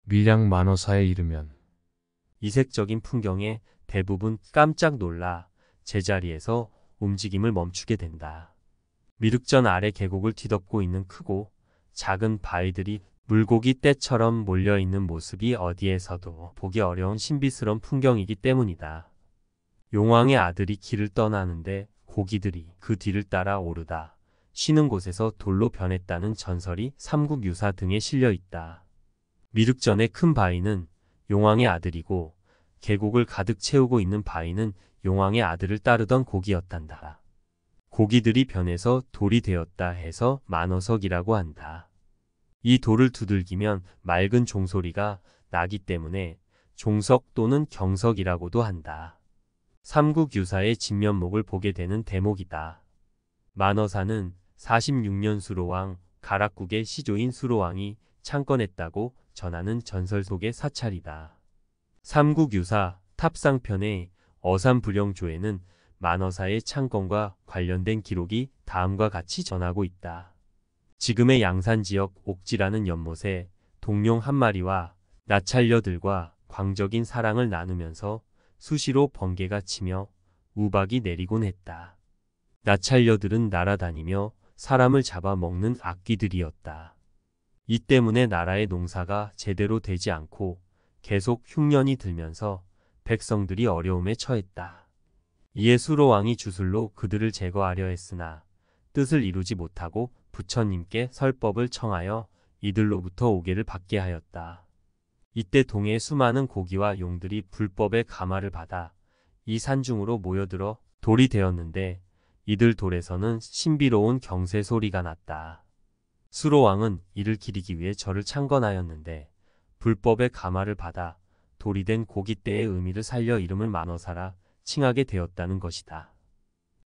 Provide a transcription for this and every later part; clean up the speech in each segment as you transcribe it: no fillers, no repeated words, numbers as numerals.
밀양 만어사에 이르면 이색적인 풍경에 대부분 깜짝 놀라 제자리에서 움직임을 멈추게 된다. 미륵전 아래 계곡을 뒤덮고 있는 크고 작은 바위들이 물고기 떼처럼 몰려있는 모습이 어디에서도 보기 어려운 신비스러운 풍경이기 때문이다. 용왕의 아들이 길을 떠나는데 고기들이 그 뒤를 따라 오르다 쉬는 곳에서 돌로 변했다는 전설이 삼국유사 등에 실려 있다. 미륵전의 큰 바위는 용왕의 아들이고 계곡을 가득 채우고 있는 바위는 용왕의 아들을 따르던 고기였단다. 고기들이 변해서 돌이 되었다 해서 만어석이라고 한다. 이 돌을 두들기면 맑은 종소리가 나기 때문에 종석 또는 경석이라고도 한다. 삼국유사의 진면목을 보게 되는 대목이다. 만어사는 46년 수로왕 가락국의 시조인 수로왕이 창건했다고 전하는 전설 속의 사찰이다. 삼국유사 탑상편의 어산불영조에는 만어사의 창건과 관련된 기록이 다음과 같이 전하고 있다. 지금의 양산지역 옥지라는 연못에 동룡 한 마리와 나찰녀들과 광적인 사랑을 나누면서 수시로 번개가 치며 우박이 내리곤 했다. 나찰녀들은 날아다니며 사람을 잡아먹는 악귀들이었다. 이 때문에 나라의 농사가 제대로 되지 않고 계속 흉년이 들면서 백성들이 어려움에 처했다. 이에 수로왕이 주술로 그들을 제거하려 했으나 뜻을 이루지 못하고 부처님께 설법을 청하여 이들로부터 오개를 받게 하였다. 이때 동해의 수많은 고기와 용들이 불법의 가마를 받아 이 산중으로 모여들어 돌이 되었는데 이들 돌에서는 신비로운 경세 소리가 났다. 수로왕은 이를 기리기 위해 절을 창건하였는데 불법의 가마를 받아 돌이 된 고깃대의 의미를 살려 이름을 만어사라 칭하게 되었다는 것이다.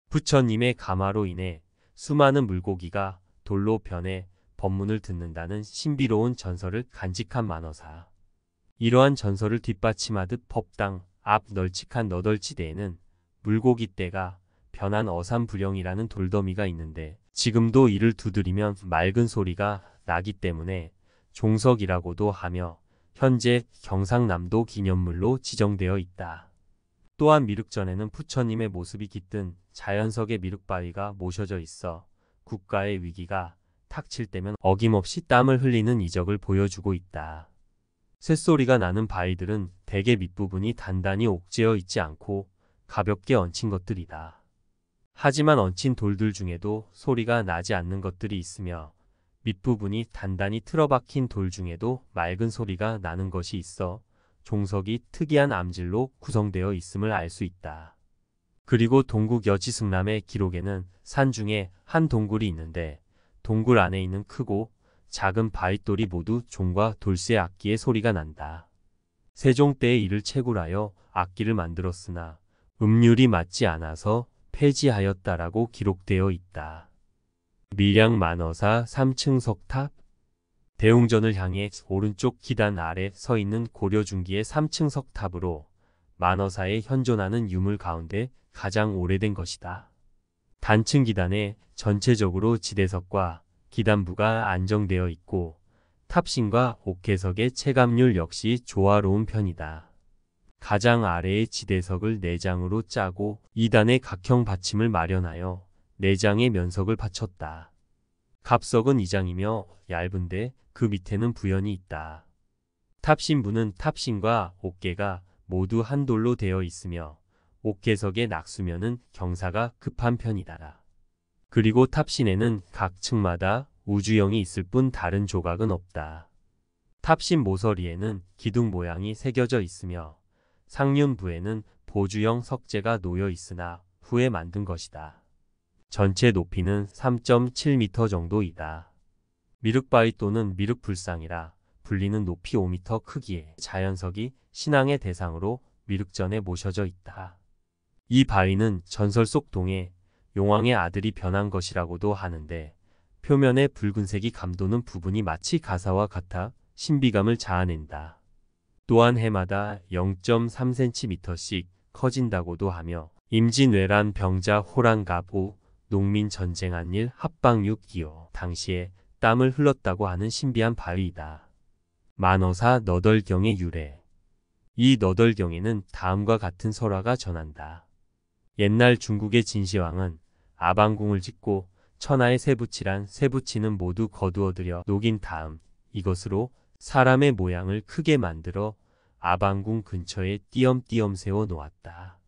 부처님의 가마로 인해 수많은 물고기가 돌로 변해 법문을 듣는다는 신비로운 전설을 간직한 만어사. 이러한 전설을 뒷받침하듯 법당 앞 널찍한 너덜지대에는 물고기떼가 변한 어산불영이라는 돌더미가 있는데 지금도 이를 두드리면 맑은 소리가 나기 때문에 종석이라고도 하며 현재 경상남도 기념물로 지정되어 있다. 또한 미륵전에는 부처님의 모습이 깃든 자연석의 미륵바위가 모셔져 있어 국가의 위기가 닥칠 때면 어김없이 땀을 흘리는 이적을 보여주고 있다. 쇳소리가 나는 바위들은 대개 밑부분이 단단히 옥죄어 있지 않고 가볍게 얹힌 것들이다. 하지만 얹힌 돌들 중에도 소리가 나지 않는 것들이 있으며 밑부분이 단단히 틀어박힌 돌 중에도 맑은 소리가 나는 것이 있어 종석이 특이한 암질로 구성되어 있음을 알 수 있다. 그리고 동국 여지승남의 기록에는 산 중에 한 동굴이 있는데 동굴 안에 있는 크고 작은 바윗돌이 모두 종과 돌쇠 악기의 소리가 난다. 세종 때에 이를 채굴하여 악기를 만들었으나 음률이 맞지 않아서 폐지하였다라고 기록되어 있다. 밀양 만어사 3층 석탑. 대웅전을 향해 오른쪽 기단 아래 서 있는 고려중기의 3층 석탑으로 만어사에 현존하는 유물 가운데 가장 오래된 것이다. 단층 기단에 전체적으로 지대석과 기단부가 안정되어 있고 탑신과 옥계석의 체감률 역시 조화로운 편이다. 가장 아래의 지대석을 4장으로 짜고 2단의 각형 받침을 마련하여 4장의 면석을 받쳤다. 갑석은 2장이며 얇은데 그 밑에는 부연이 있다. 탑신부는 탑신과 옥계가 모두 한 돌로 되어 있으며 옥계석의 낙수면은 경사가 급한 편이다. 그리고 탑신에는 각 층마다 우주형이 있을 뿐 다른 조각은 없다. 탑신 모서리에는 기둥 모양이 새겨져 있으며 상륜부에는 보주형 석재가 놓여 있으나 후에 만든 것이다. 전체 높이는 3.7m 정도이다. 미륵바위 또는 미륵불상이라 불리는 높이 5m 크기의 자연석이 신앙의 대상으로 미륵전에 모셔져 있다. 이 바위는 전설 속 동해 용왕의 아들이 변한 것이라고도 하는데 표면의 붉은색이 감도는 부분이 마치 가사와 같아 신비감을 자아낸다. 또한 해마다 0.3cm씩 커진다고도 하며 임진왜란 병자 호랑갑 후 농민 전쟁한 일 합방 6기호 당시에 땀을 흘렀다고 하는 신비한 바위이다. 만어사 너덜경의 유래. 이 너덜경에는 다음과 같은 설화가 전한다. 옛날 중국의 진시황은 아방궁을 짓고 천하의 쇠붙이란 쇠붙이는 모두 거두어들여 녹인 다음 이것으로 사람의 모양을 크게 만들어 아방궁 근처에 띄엄띄엄 세워 놓았다.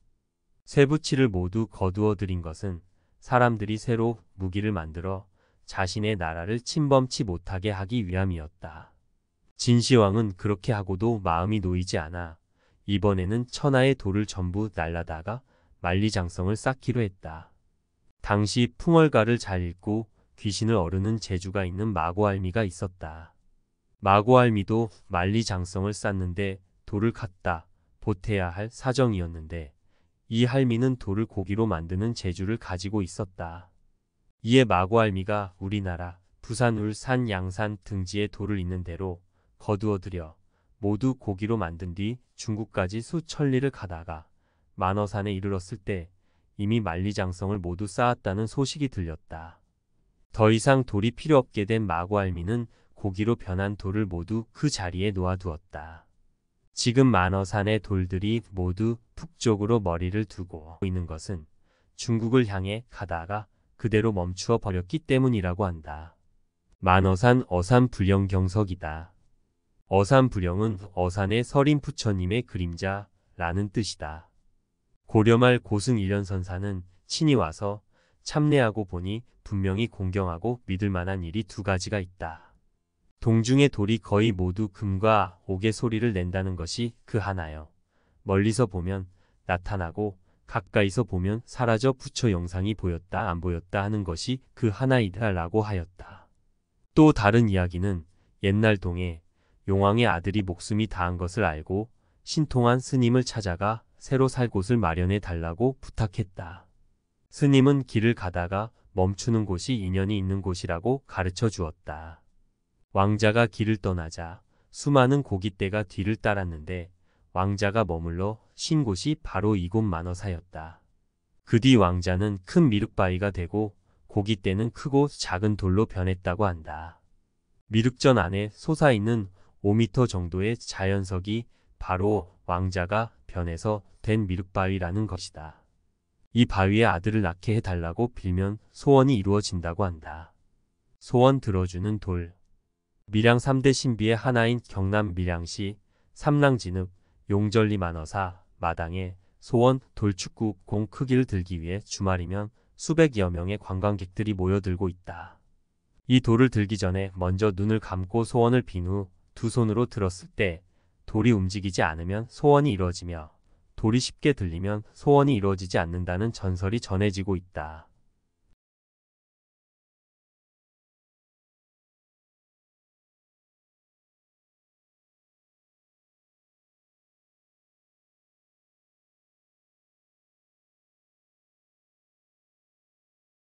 쇠붙이를 모두 거두어들인 것은 사람들이 새로 무기를 만들어 자신의 나라를 침범치 못하게 하기 위함이었다. 진시황은 그렇게 하고도 마음이 놓이지 않아 이번에는 천하의 돌을 전부 날라다가 만리장성을 쌓기로 했다. 당시 풍월가를 잘 읽고 귀신을 어르는 재주가 있는 마고알미가 있었다. 마고알미도 만리장성을 쌓는데 돌을 갖다 보태야 할 사정이었는데 이 할미는 돌을 고기로 만드는 재주를 가지고 있었다. 이에 마고알미가 우리나라 부산 울산 양산 등지에 돌을 있는 대로 거두어들여 모두 고기로 만든 뒤 중국까지 수천리를 가다가 만어산에 이르렀을 때 이미 만리장성을 모두 쌓았다는 소식이 들렸다. 더 이상 돌이 필요 없게 된 마고알미는 고기로 변한 돌을 모두 그 자리에 놓아두었다. 지금 만어산의 돌들이 모두 북쪽으로 머리를 두고 있는 것은 중국을 향해 가다가 그대로 멈추어 버렸기 때문이라고 한다. 만어산 어산불령경석이다. 어산불령은 어산의 서림부처님의 그림자라는 뜻이다. 고려말 고승일련선사는 친히 와서 참례하고 보니 분명히 공경하고 믿을 만한 일이 두 가지가 있다. 동중의 돌이 거의 모두 금과 옥의 소리를 낸다는 것이 그 하나요. 멀리서 보면 나타나고 가까이서 보면 사라져 부처 영상이 보였다 안 보였다 하는 것이 그 하나이다 라고 하였다. 또 다른 이야기는 옛날 동에 용왕의 아들이 목숨이 다한 것을 알고 신통한 스님을 찾아가 새로 살 곳을 마련해 달라고 부탁했다. 스님은 길을 가다가 멈추는 곳이 인연이 있는 곳이라고 가르쳐 주었다. 왕자가 길을 떠나자 수많은 고깃대가 뒤를 따랐는데 왕자가 머물러 쉰 곳이 바로 이곳 만어사였다. 그 뒤 왕자는 큰 미륵바위가 되고 고깃대는 크고 작은 돌로 변했다고 한다. 미륵전 안에 솟아있는 5m 정도의 자연석이 바로 왕자가 변해서 된 미륵바위라는 것이다. 이 바위에 아들을 낳게 해달라고 빌면 소원이 이루어진다고 한다. 소원 들어주는 돌. 밀양 3대 신비의 하나인 경남 밀양시 삼랑진읍 용절리 만어사 마당에 소원 돌축구 공 크기를 들기 위해 주말이면 수백여 명의 관광객들이 모여들고 있다. 이 돌을 들기 전에 먼저 눈을 감고 소원을 빈 후 두 손으로 들었을 때 돌이 움직이지 않으면 소원이 이루어지며 돌이 쉽게 들리면 소원이 이루어지지 않는다는 전설이 전해지고 있다.